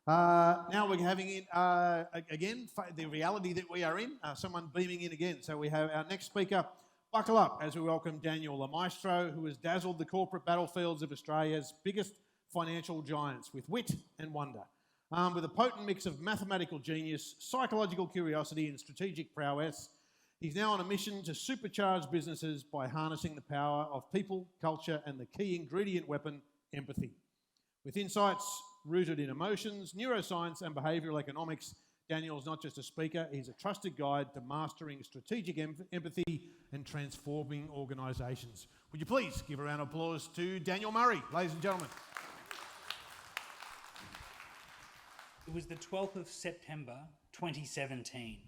Now we're having in again the reality that we are in. Someone beaming in again. So we have our next speaker. Buckle up as we welcome Daniel, the maestro, who has dazzled the corporate battlefields of Australia's biggest financial giants with wit and wonder. With a potent mix of mathematical genius, psychological curiosity, and strategic prowess, he's now on a mission to supercharge businesses by harnessing the power of people, culture, and the key ingredient weapon, empathy. With insights rooted in emotions, neuroscience, and behavioural economics, Daniel's not just a speaker, he's a trusted guide to mastering strategic empathy and transforming organisations. Would you please give a round of applause to Daniel Murray, ladies and gentlemen. It was the 12th of September 2017,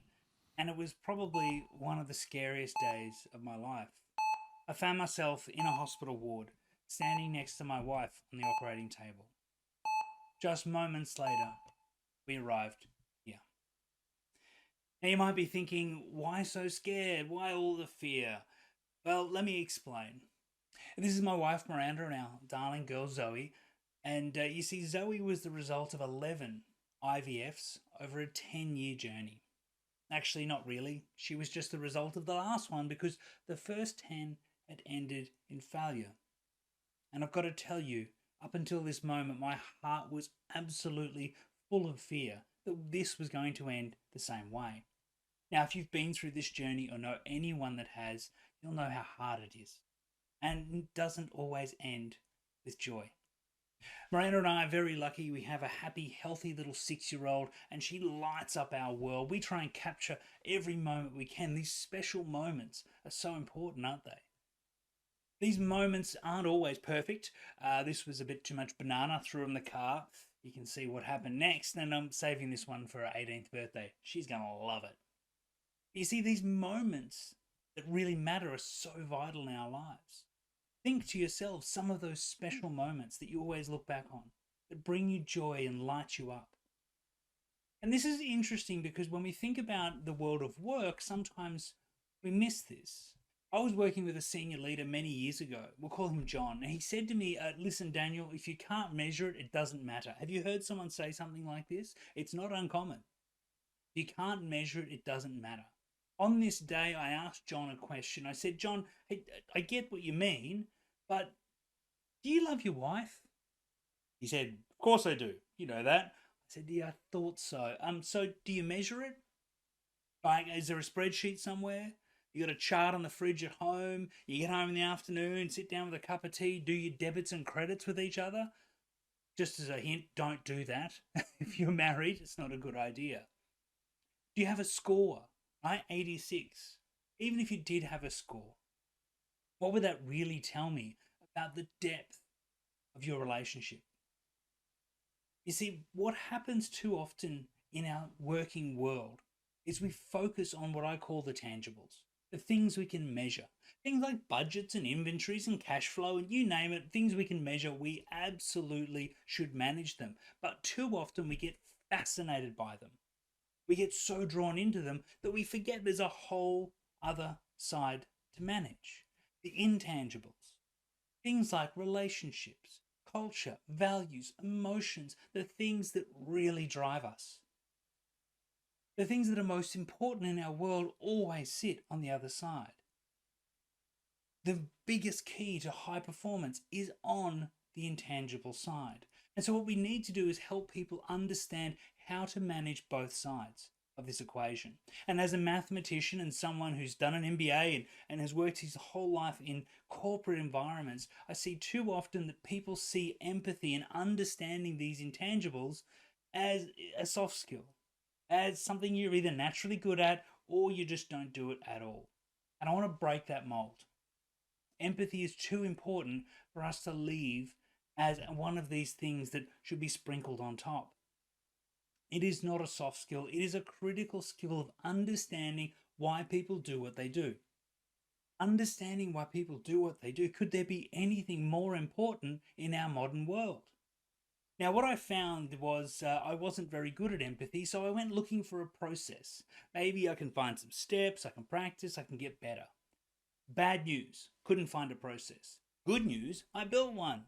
and it was probably one of the scariest days of my life. I found myself in a hospital ward, standing next to my wife on the operating table. Just moments later, we arrived here. Now you might be thinking, why so scared? Why all the fear? Well, let me explain. This is my wife Miranda and our darling girl Zoe. And you see, Zoe was the result of 11 IVFs over a 10-year journey. Actually, not really. She was just the result of the last one because the first 10 had ended in failure. And I've got to tell you, up until this moment, my heart was absolutely full of fear that this was going to end the same way. Now, if you've been through this journey or know anyone that has, you'll know how hard it is. And it doesn't always end with joy. Miranda and I are very lucky. We have a happy, healthy little 6-year-old, and she lights up our world. We try and capture every moment we can. These special moments are so important, aren't they? These moments aren't always perfect. This was a bit too much banana, threw in the car. You can see what happened next, and I'm saving this one for her 18th birthday. She's going to love it. You see, these moments that really matter are so vital in our lives. Think to yourself some of those special moments that you always look back on, that bring you joy and light you up. And this is interesting because when we think about the world of work, sometimes we miss this. I was working with a senior leader many years ago. We'll call him John. And he said to me, listen, Daniel, if you can't measure it, it doesn't matter. Have you heard someone say something like this? It's not uncommon. If you can't measure it, it doesn't matter. On this day, I asked John a question. I said, John, hey, I get what you mean, but do you love your wife? He said, of course I do. You know that. I said, yeah, I thought so. So do you measure it? Like, is there a spreadsheet somewhere? You got a chart on the fridge at home. You get home in the afternoon, sit down with a cup of tea, do your debits and credits with each other. Just as a hint, don't do that. If you're married, it's not a good idea. Do you have a score? Right? 86. Even if you did have a score, what would that really tell me about the depth of your relationship? You see, what happens too often in our working world is we focus on what I call the tangibles, the things we can measure. Things like budgets and inventories and cash flow and you name it, things we can measure, we absolutely should manage them. But too often we get fascinated by them. We get so drawn into them that we forget there's a whole other side to manage. The intangibles. Things like relationships, culture, values, emotions, the things that really drive us. The things that are most important in our world always sit on the other side. The biggest key to high performance is on the intangible side. And so what we need to do is help people understand how to manage both sides of this equation. And as a mathematician and someone who's done an MBA and has worked his whole life in corporate environments, I see too often that people see empathy and understanding these intangibles as a soft skill, as something you're either naturally good at or you just don't do it at all. And I want to break that mold. Empathy is too important for us to leave as one of these things that should be sprinkled on top. It is not a soft skill. It is a critical skill of understanding why people do what they do. Understanding why people do what they do. Could there be anything more important in our modern world? Now, what I found was I wasn't very good at empathy, so I went looking for a process. Maybe I can find some steps, I can practice, I can get better. Bad news, couldn't find a process. Good news, I built one.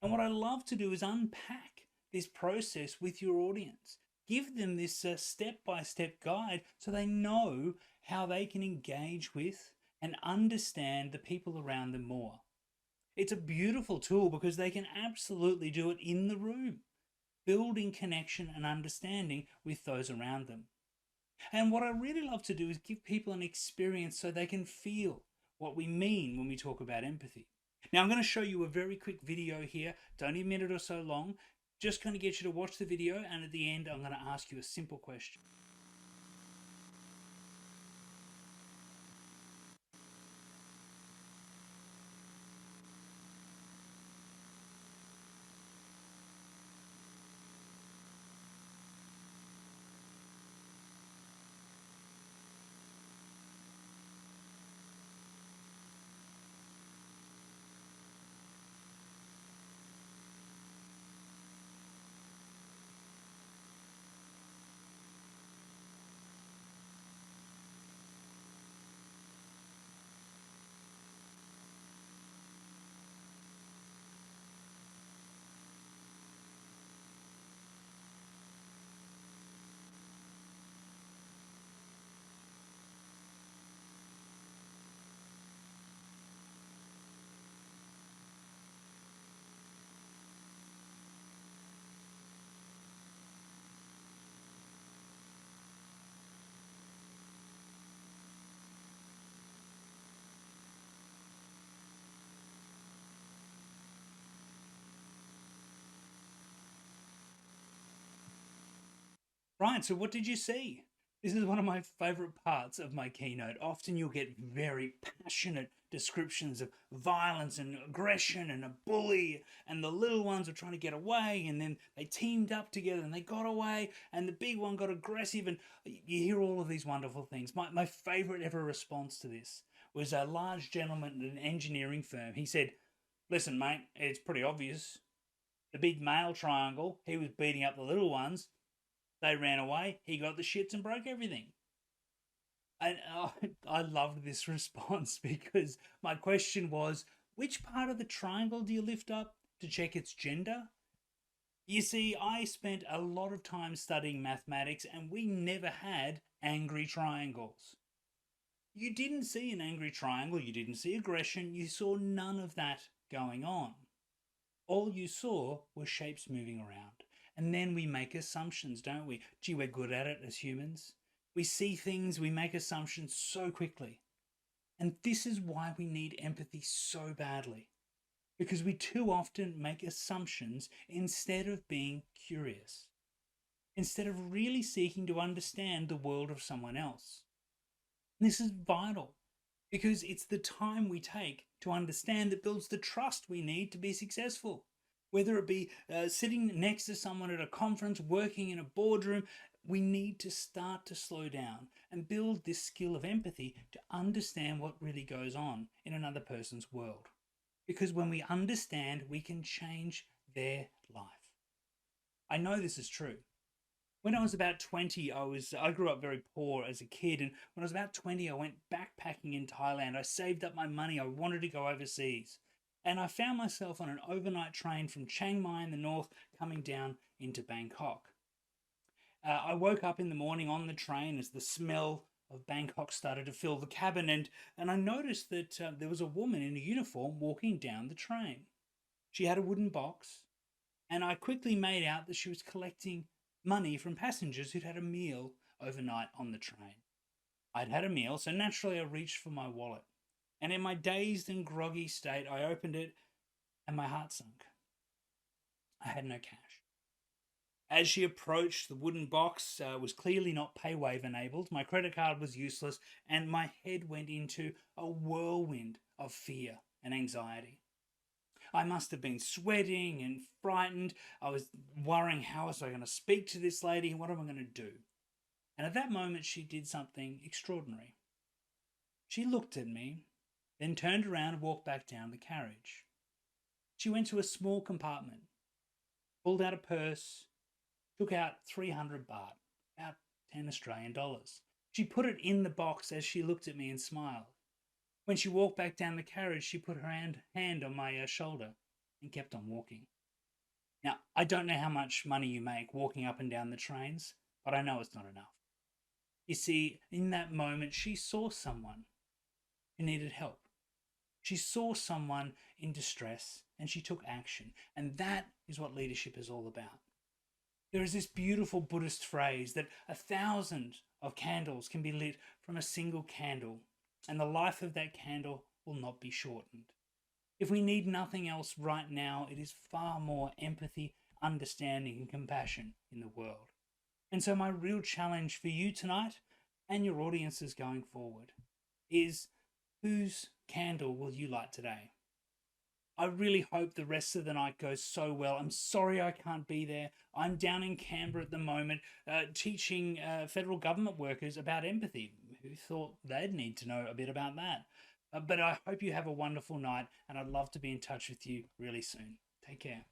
And what I love to do is unpack this process with your audience. Give them this step-by-step guide so they know how they can engage with and understand the people around them more. It's a beautiful tool because they can absolutely do it in the room, building connection and understanding with those around them. And what I really love to do is give people an experience so they can feel what we mean when we talk about empathy. Now, I'm going to show you a very quick video here, don't even a minute or so long, just going to get you to watch the video, and at the end I'm going to ask you a simple question. Right, so what did you see? This is one of my favorite parts of my keynote. Often you'll get very passionate descriptions of violence and aggression and a bully, and the little ones are trying to get away, and then they teamed up together and they got away, and the big one got aggressive, and you hear all of these wonderful things. My favorite ever response to this was a large gentleman at an engineering firm. He said, "Listen, mate, it's pretty obvious. The big male triangle, he was beating up the little ones. They ran away, he got the shits and broke everything." And I loved this response because my question was, which part of the triangle do you lift up to check its gender? You see, I spent a lot of time studying mathematics and we never had angry triangles. You didn't see an angry triangle, you didn't see aggression, you saw none of that going on. All you saw were shapes moving around. And then we make assumptions, don't we? Gee, we're good at it as humans. We see things, we make assumptions so quickly. And this is why we need empathy so badly. Because we too often make assumptions instead of being curious. Instead of really seeking to understand the world of someone else. And this is vital. Because it's the time we take to understand that builds the trust we need to be successful. Whether it be sitting next to someone at a conference, working in a boardroom, we need to start to slow down and build this skill of empathy to understand what really goes on in another person's world. Because when we understand, we can change their life. I know this is true. When I was about 20, I grew up very poor as a kid, and when I was about 20, I went backpacking in Thailand. I saved up my money. I wanted to go overseas. And I found myself on an overnight train from Chiang Mai in the north coming down into Bangkok. I woke up in the morning on the train as the smell of Bangkok started to fill the cabin, and I noticed that there was a woman in a uniform walking down the train. She had a wooden box, and I quickly made out that she was collecting money from passengers who'd had a meal overnight on the train. I'd had a meal, so naturally I reached for my wallet. And in my dazed and groggy state, I opened it and my heart sunk. I had no cash. As she approached, the wooden box was clearly not PayWave enabled, my credit card was useless, and my head went into a whirlwind of fear and anxiety. I must have been sweating and frightened. I was worrying, how was I going to speak to this lady? What am I going to do? And at that moment, she did something extraordinary. She looked at me, then turned around and walked back down the carriage. She went to a small compartment, pulled out a purse, took out 300 baht, about 10 Australian dollars. She put it in the box as she looked at me and smiled. When she walked back down the carriage, she put her hand on my shoulder and kept on walking. Now, I don't know how much money you make walking up and down the trains, but I know it's not enough. You see, in that moment, she saw someone who needed help. She saw someone in distress and she took action. And that is what leadership is all about. There is this beautiful Buddhist phrase that 1,000 of candles can be lit from a single candle, and the life of that candle will not be shortened. If we need nothing else right now, it is far more empathy, understanding, and compassion in the world. And so my real challenge for you tonight and your audiences going forward is, whose candle will you light today? I really hope the rest of the night goes so well. I'm sorry I can't be there. I'm down in Canberra at the moment teaching federal government workers about empathy. Who thought they'd need to know a bit about that? But I hope you have a wonderful night, and I'd love to be in touch with you really soon. Take care.